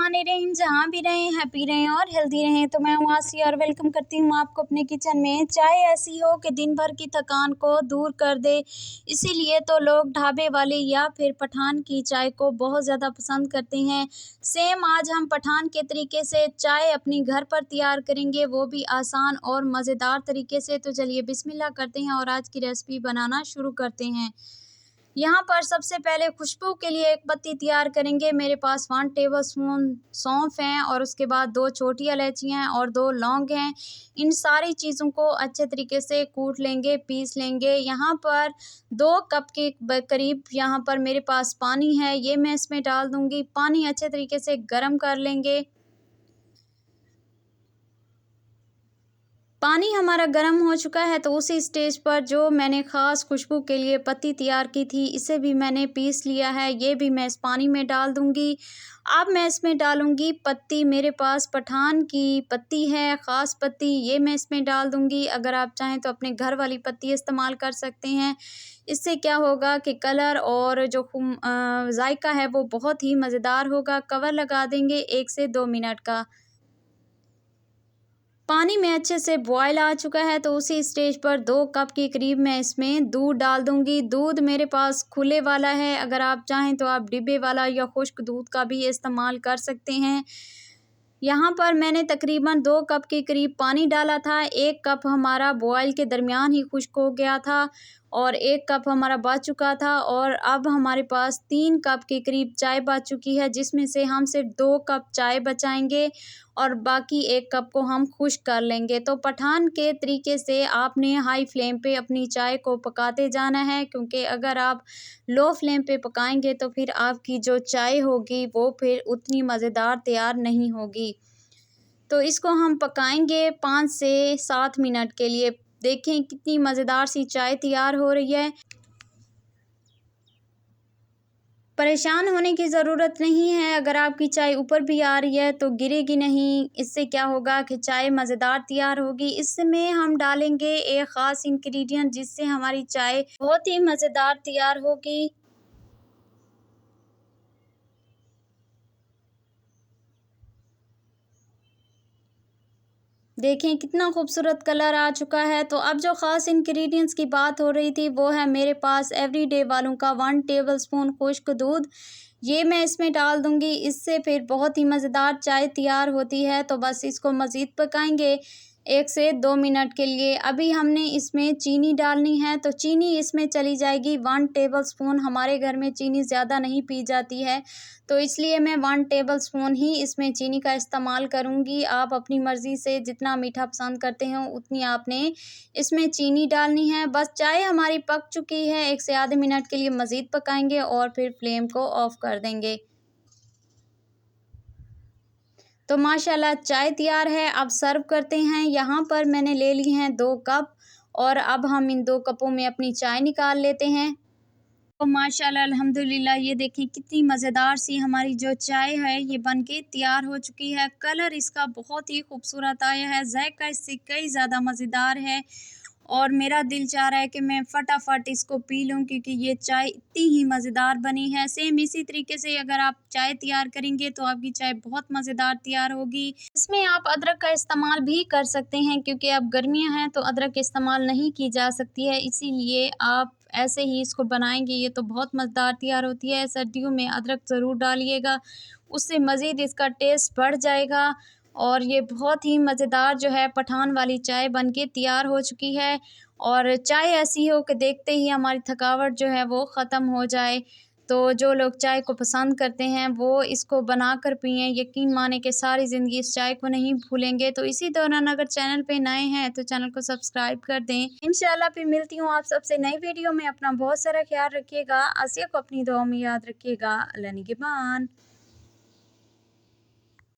माने रहें, जहाँ भी रहें हैप्पी रहें और हेल्दी रहें। तो मैं हूँ आसी और वेलकम करती हूँ आपको अपने किचन में। चाय ऐसी हो कि दिन भर की थकान को दूर कर दे, इसीलिए तो लोग ढाबे वाली या फिर पठान की चाय को बहुत ज़्यादा पसंद करते हैं। सेम आज हम पठान के तरीके से चाय अपनी घर पर तैयार करेंगे, वो भी आसान और मज़ेदार तरीके से। तो चलिए बिस्मिल्लाह करते हैं और आज की रेसिपी बनाना शुरू करते हैं। यहाँ पर सबसे पहले खुशबू के लिए एक पत्ती तैयार करेंगे। मेरे पास 1 टेबलस्पून सौंफ हैं और उसके बाद 2 छोटी इलायचियाँ हैं और 2 लौंग हैं। इन सारी चीज़ों को अच्छे तरीके से कूट लेंगे, पीस लेंगे। यहाँ पर 2 कप के करीब यहाँ पर मेरे पास पानी है, ये मैं इसमें डाल दूँगी। पानी अच्छे तरीके से गर्म कर लेंगे। पानी हमारा गर्म हो चुका है तो उसी स्टेज पर जो मैंने ख़ास खुशबू के लिए पत्ती तैयार की थी, इसे भी मैंने पीस लिया है, ये भी मैं इस पानी में डाल दूँगी। अब मैं इसमें डालूँगी पत्ती, मेरे पास पठान की पत्ती है, ख़ास पत्ती, ये मैं इसमें डाल दूँगी। अगर आप चाहें तो अपने घर वाली पत्ती इस्तेमाल कर सकते हैं। इससे क्या होगा कि कलर और जो जायका है वो बहुत ही मज़ेदार होगा। कवर लगा देंगे 1 से 2 मिनट का। पानी में अच्छे से बॉयल आ चुका है तो उसी स्टेज पर 2 कप के करीब मैं इसमें दूध डाल दूँगी। दूध मेरे पास खुले वाला है, अगर आप चाहें तो आप डिब्बे वाला या खुश्क दूध का भी इस्तेमाल कर सकते हैं। यहाँ पर मैंने तकरीबन 2 कप के करीब पानी डाला था। 1 कप हमारा बॉयल के दरमियान ही खुश्क हो गया था और 1 कप हमारा बच चुका था और अब हमारे पास 3 कप के करीब चाय बच चुकी है, जिसमें से हम सिर्फ 2 कप चाय बचाएंगे और बाकी 1 कप को हम खुश्क कर लेंगे। तो पठान के तरीके से आपने हाई फ्लेम पे अपनी चाय को पकाते जाना है, क्योंकि अगर आप लो फ्लेम पे पकाएंगे तो फिर आपकी जो चाय होगी वो फिर उतनी मज़ेदार तैयार नहीं होगी। तो इसको हम पकाएंगे 5 से 7 मिनट के लिए। देखें कितनी मज़ेदार सी चाय तैयार हो रही है। परेशान होने की ज़रूरत नहीं है, अगर आपकी चाय ऊपर भी आ रही है तो गिरेगी नहीं। इससे क्या होगा कि चाय मज़ेदार तैयार होगी। इसमें हम डालेंगे एक ख़ास इंग्रेडिएंट, जिससे हमारी चाय बहुत ही मज़ेदार तैयार होगी। देखें कितना खूबसूरत कलर आ चुका है। तो अब जो ख़ास इंग्रेडिएंट्स की बात हो रही थी वो है मेरे पास एवरीडे वालों का 1 टेबलस्पून खुश्क दूध, ये मैं इसमें डाल दूँगी। इससे फिर बहुत ही मज़ेदार चाय तैयार होती है। तो बस इसको मज़ीद पकाएंगे 1 से 2 मिनट के लिए। अभी हमने इसमें चीनी डालनी है, तो चीनी इसमें चली जाएगी 1 टेबलस्पून। हमारे घर में चीनी ज़्यादा नहीं पी जाती है, तो इसलिए मैं 1 टेबलस्पून ही इसमें चीनी का इस्तेमाल करूँगी। आप अपनी मर्ज़ी से जितना मीठा पसंद करते हो उतनी आपने इसमें चीनी डालनी है। बस चाय हमारी पक चुकी है, 1 से आधे मिनट के लिए मज़ीद पकाएंगे और फिर फ्लेम को ऑफ़ कर देंगे। तो माशाल्लाह चाय तैयार है, अब सर्व करते हैं। यहाँ पर मैंने ले ली हैं 2 कप और अब हम इन 2 कपों में अपनी चाय निकाल लेते हैं। तो माशाल्लाह अल्हम्दुलिल्लाह, ये देखिए कितनी मज़ेदार सी हमारी जो चाय है ये बनके तैयार हो चुकी है। कलर इसका बहुत ही खूबसूरत आया है, जायका इससे कई ज़्यादा मज़ेदार है और मेरा दिल चाह रहा है कि मैं फटाफट इसको पी लूँ, क्योंकि ये चाय इतनी ही मज़ेदार बनी है। सेम इसी तरीके से अगर आप चाय तैयार करेंगे तो आपकी चाय बहुत मज़ेदार तैयार होगी। इसमें आप अदरक का इस्तेमाल भी कर सकते हैं, क्योंकि अब गर्मियाँ हैं तो अदरक इस्तेमाल नहीं की जा सकती है, इसीलिए आप ऐसे ही इसको बनाएंगे। ये तो बहुत मज़ेदार तैयार होती है। सर्दियों में अदरक ज़रूर डालिएगा, उससे मज़ीद इसका टेस्ट बढ़ जाएगा। और ये बहुत ही मज़ेदार जो है पठान वाली चाय बनके तैयार हो चुकी है। और चाय ऐसी हो कि देखते ही हमारी थकावट जो है वो ख़त्म हो जाए। तो जो लोग चाय को पसंद करते हैं वो इसको बनाकर पिएँ, यकीन माने कि सारी ज़िंदगी इस चाय को नहीं भूलेंगे। तो इसी दौरान अगर चैनल पे नए हैं तो चैनल को सब्सक्राइब कर दें। इंशाल्लाह फिर मिलती हूँ आप सबसे नई वीडियो में। अपना बहुत सारा ख्याल रखिएगा। आसिया को अपनी दुआओं में याद रखिएगा। अल्लाह निगहबान।